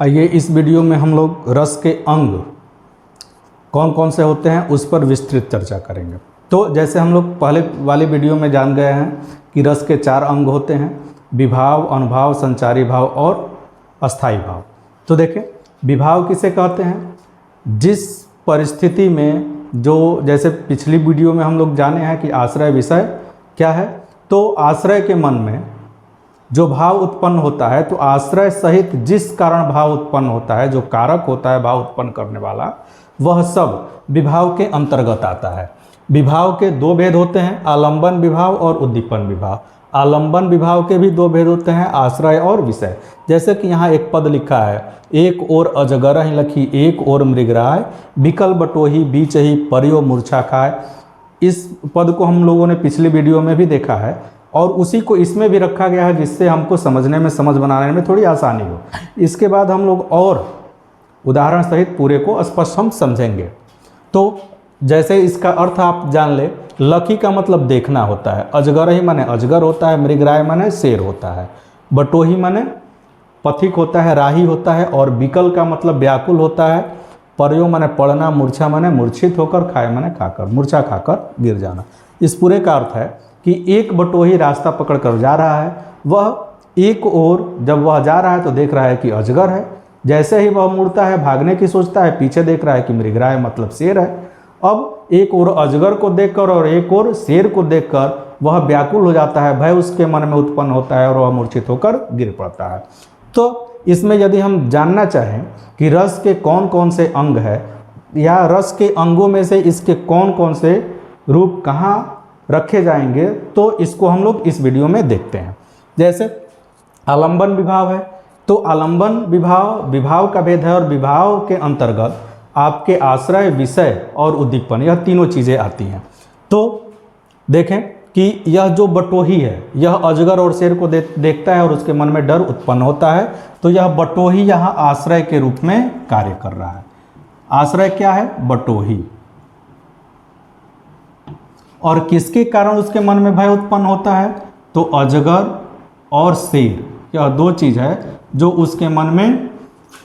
आइए इस वीडियो में हम लोग रस के अंग कौन कौन से होते हैं उस पर विस्तृत चर्चा करेंगे। तो जैसे हम लोग पहले वाली वीडियो में जान गए हैं कि रस के 4 अंग होते हैं, विभाव, अनुभाव, संचारी भाव और अस्थाई भाव। तो देखें, विभाव किसे कहते हैं? जिस परिस्थिति में जो, जैसे पिछली वीडियो में हम लोग जाने हैं कि आश्रय विषय क्या है, तो आश्रय के मन में जो भाव उत्पन्न होता है, तो आश्रय सहित जिस कारण भाव उत्पन्न होता है, जो कारक होता है भाव उत्पन्न करने वाला, वह सब विभाव के अंतर्गत आता है। विभाव के 2 भेद होते हैं, आलंबन विभाव और उद्दीपन विभाव। आलंबन विभाव के भी 2 भेद होते हैं, आश्रय और विषय। जैसे कि यहाँ एक पद लिखा है, एक ओर अजगर ही लखी एक ओर मृगराय, बिकल बटोही बीच ही परियो मूर्छा खाए। इस पद को हम लोगों ने पिछली वीडियो में भी देखा है और उसी को इसमें भी रखा गया है, जिससे हमको समझने में, समझ बनाने में थोड़ी आसानी हो। इसके बाद हम लोग और उदाहरण सहित पूरे को स्पष्ट हम समझेंगे। तो जैसे इसका अर्थ आप जान ले, लकी का मतलब देखना होता है, अजगर ही माने अजगर होता है, मृगराय माने शेर होता है, बटोही माने पथिक होता है, राही होता है, और बिकल का मतलब व्याकुल होता है, परयो माने पड़ना, मूर्छा माने मूर्छित होकर, खाए माने खाकर, मूर्छा खाकर गिर जाना। इस पूरे का अर्थ है कि एक बटोही रास्ता पकड़ कर जा रहा है, वह एक ओर जब वह जा रहा है तो देख रहा है कि अजगर है, जैसे ही वह मुड़ता है भागने की सोचता है, पीछे देख रहा है कि मृगराय मतलब शेर है। अब एक ओर अजगर को देखकर और एक ओर शेर को देखकर वह व्याकुल हो जाता है, भय उसके मन में उत्पन्न होता है और वह मूर्छित होकर गिर पड़ता है। तो इसमें यदि हम जानना चाहें कि रस के कौन कौन से अंग है या रस के अंगों में से इसके कौन कौन से रूप कहाँ रखे जाएंगे, तो इसको हम लोग इस वीडियो में देखते हैं। जैसे आलंबन विभाव है, तो आलंबन विभाव का भेद है और विभाव के अंतर्गत आपके आश्रय, विषय और उद्दीपन, यह तीनों चीज़ें आती हैं। तो देखें कि यह जो बटोही है, यह अजगर और शेर को देखता है और उसके मन में डर उत्पन्न होता है, तो यह बटोही यहाँ आश्रय के रूप में कार्य कर रहा है। आश्रय क्या है? बटोही। और किसके कारण उसके मन में भय उत्पन्न होता है? तो अजगर और शेर, यह 2 चीज़ है जो उसके मन में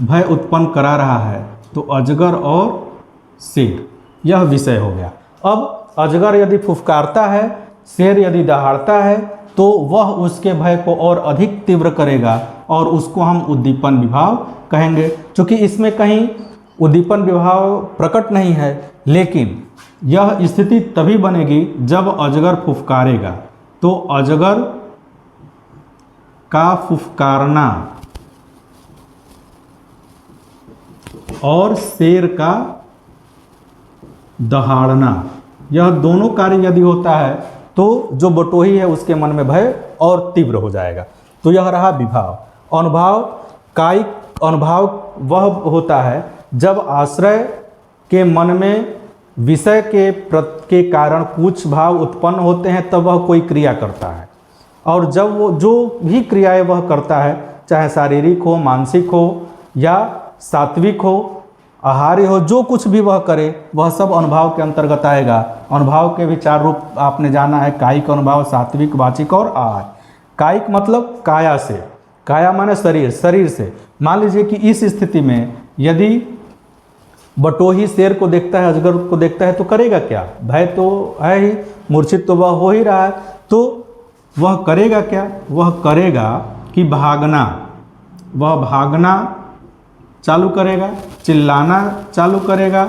भय उत्पन्न करा रहा है। तो अजगर और शेर, यह विषय हो गया। अब अजगर यदि फुफकारता है, शेर यदि दहाड़ता है, तो वह उसके भय को और अधिक तीव्र करेगा और उसको हम उद्दीपन विभाव कहेंगे। क्योंकि इसमें कहीं उद्दीपन विभाव प्रकट नहीं है, लेकिन यह स्थिति तभी बनेगी जब अजगर फुफकारेगा। तो अजगर का फुफकारना और शेर का दहाड़ना, यह दोनों कार्य यदि होता है तो जो बटोही है उसके मन में भय और तीव्र हो जाएगा। तो यह रहा विभाव। अनुभाव, कायिक अनुभाव वह होता है जब आश्रय के मन में विषय के कारण कुछ भाव उत्पन्न होते हैं, तब वह कोई क्रिया करता है। और जब वो जो भी क्रियाएं वह करता है, चाहे शारीरिक हो, मानसिक हो या सात्विक हो, आहार्य हो, जो कुछ भी वह करे, वह सब अनुभाव के अंतर्गत आएगा। अनुभाव के भी 4 रूप आपने जाना है, कायिक अनुभाव, सात्विक, वाचिक और आहार्य। कायिक मतलब काया से, काया माने शरीर, शरीर से। मान लीजिए कि इस स्थिति में यदि बटोही शेर को देखता है, अजगर को देखता है, तो करेगा क्या? भय तो है ही, मूर्छित तो वह हो ही रहा है, तो वह करेगा क्या? वह करेगा कि भागना, वह भागना चालू करेगा, चिल्लाना चालू करेगा,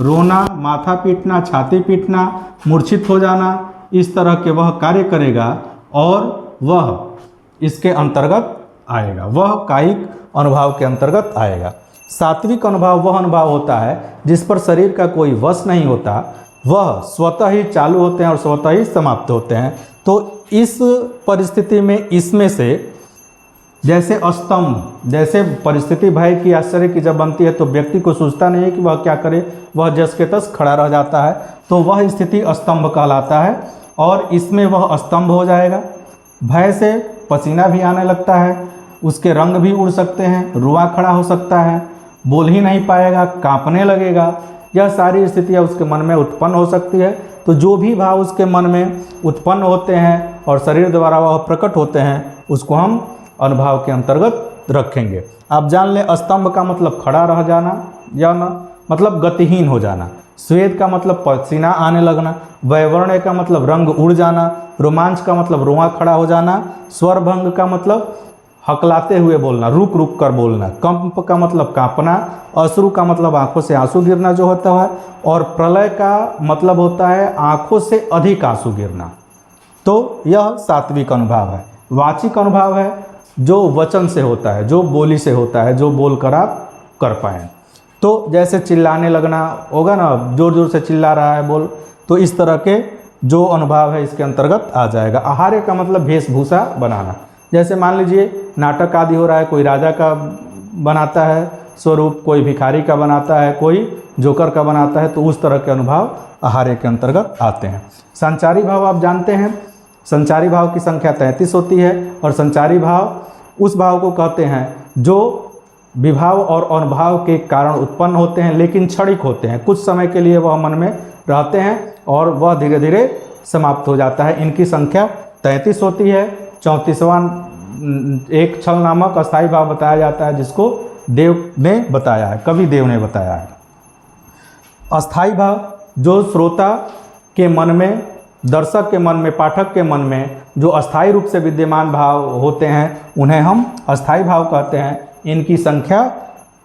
रोना, माथा पीटना, छाती पीटना, मूर्छित हो जाना, इस तरह के वह कार्य करेगा और वह इसके अंतर्गत आएगा, वह कायिक अनुभाव के अंतर्गत आएगा। सात्विक अनुभाव वह अनुभाव होता है जिस पर शरीर का कोई वश नहीं होता, वह स्वतः ही चालू होते हैं और स्वतः ही समाप्त होते हैं। तो इस परिस्थिति में इसमें से जैसे अस्तंभ, जैसे परिस्थिति भय की, आश्चर्य की जब बनती है तो व्यक्ति को सूझता नहीं है कि वह क्या करे, वह जस के तस खड़ा रह जाता है, तो वह स्थिति अस्तंभ कहलाता है। और इसमें वह स्तंभ हो जाएगा। भय से पसीना भी आने लगता है, उसके रंग भी उड़ सकते हैं, रुआ खड़ा हो सकता है, बोल ही नहीं पाएगा, कांपने लगेगा। यह सारी स्थितियाँ उसके मन में उत्पन्न हो सकती है। तो जो भी भाव उसके मन में उत्पन्न होते हैं और शरीर द्वारा वह प्रकट होते हैं, उसको हम अनुभाव के अंतर्गत रखेंगे। आप जान लें, स्तंभ का मतलब खड़ा रह जाना या न मतलब गतिहीन हो जाना, स्वेद का मतलब पसीना आने लगना, वैवर्ण्य का मतलब रंग उड़ जाना, रोमांच का मतलब रोआ खड़ा हो जाना, स्वरभंग का मतलब हकलाते हुए बोलना, रुक रुक कर बोलना, कंप का मतलब कांपना, अश्रु का मतलब आंखों से आंसू गिरना जो होता है, और प्रलय का मतलब होता है आंखों से अधिक आंसू गिरना। तो यह सात्विक अनुभाव है। वाचिक अनुभाव है जो वचन से होता है, जो बोली से होता है, जो बोलकर आप कर पाएँ। तो जैसे चिल्लाने लगना होगा ना, जोर जोर से चिल्ला रहा है बोल, तो इस तरह के जो अनुभाव है इसके अंतर्गत आ जाएगा। आहार्य का मतलब वेशभूषा बनाना, जैसे मान लीजिए नाटक आदि हो रहा है, कोई राजा का बनाता है स्वरूप, कोई भिखारी का बनाता है, कोई जोकर का बनाता है, तो उस तरह के अनुभाव आहार्य के अंतर्गत आते हैं। संचारी भाव आप जानते हैं, संचारी भाव की संख्या 33 होती है, और संचारी भाव उस भाव को कहते हैं जो विभाव और अनुभाव के कारण उत्पन्न होते हैं, लेकिन क्षणिक होते हैं, कुछ समय के लिए वह मन में रहते हैं और वह धीरे धीरे समाप्त हो जाता है। इनकी संख्या 33 होती है। 34वां एक छल नामक अस्थायी भाव बताया जाता है, जिसको देव ने बताया है, कवि देव ने बताया है। अस्थायी भाव जो श्रोता के मन में, दर्शक के मन में, पाठक के मन में जो अस्थायी रूप से विद्यमान भाव होते हैं, उन्हें हम अस्थायी भाव कहते हैं। इनकी संख्या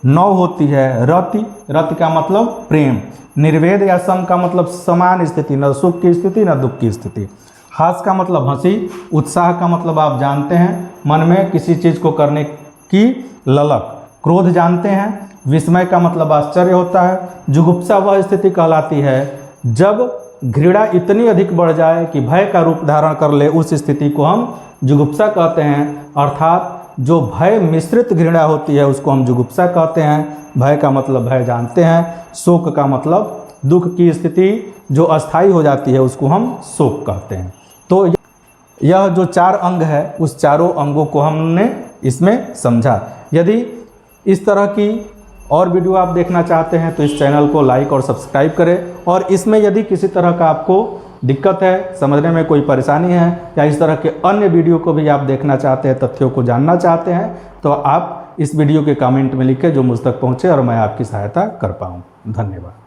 9 होती है। रति, रति का मतलब प्रेम। निर्वेद या सम का मतलब समान स्थिति, न सुख की स्थिति न दुख की स्थिति। हास का मतलब हंसी। उत्साह का मतलब आप जानते हैं, मन में किसी चीज़ को करने की ललक। क्रोध जानते हैं। विस्मय का मतलब आश्चर्य होता है। जुगुप्सा वह स्थिति कहलाती है जब घृणा इतनी अधिक बढ़ जाए कि भय का रूप धारण कर ले, उस स्थिति को हम जुगुप्सा कहते हैं। अर्थात जो भय मिश्रित घृणा होती है उसको हम जुगुप्सा कहते हैं। भय का मतलब भय जानते हैं। शोक का मतलब दुख की स्थिति जो अस्थायी हो जाती है उसको हम शोक कहते हैं। तो यह जो 4 अंग है, उस चारों अंगों को हमने इसमें समझा। यदि इस तरह की और वीडियो आप देखना चाहते हैं तो इस चैनल को लाइक और सब्सक्राइब करें, और इसमें यदि किसी तरह का आपको दिक्कत है, समझने में कोई परेशानी है, या इस तरह के अन्य वीडियो को भी आप देखना चाहते हैं, तथ्यों को जानना चाहते हैं, तो आप इस वीडियो के कमेंट में लिखें जो मुझ तक पहुँचे और मैं आपकी सहायता कर पाऊँ। धन्यवाद।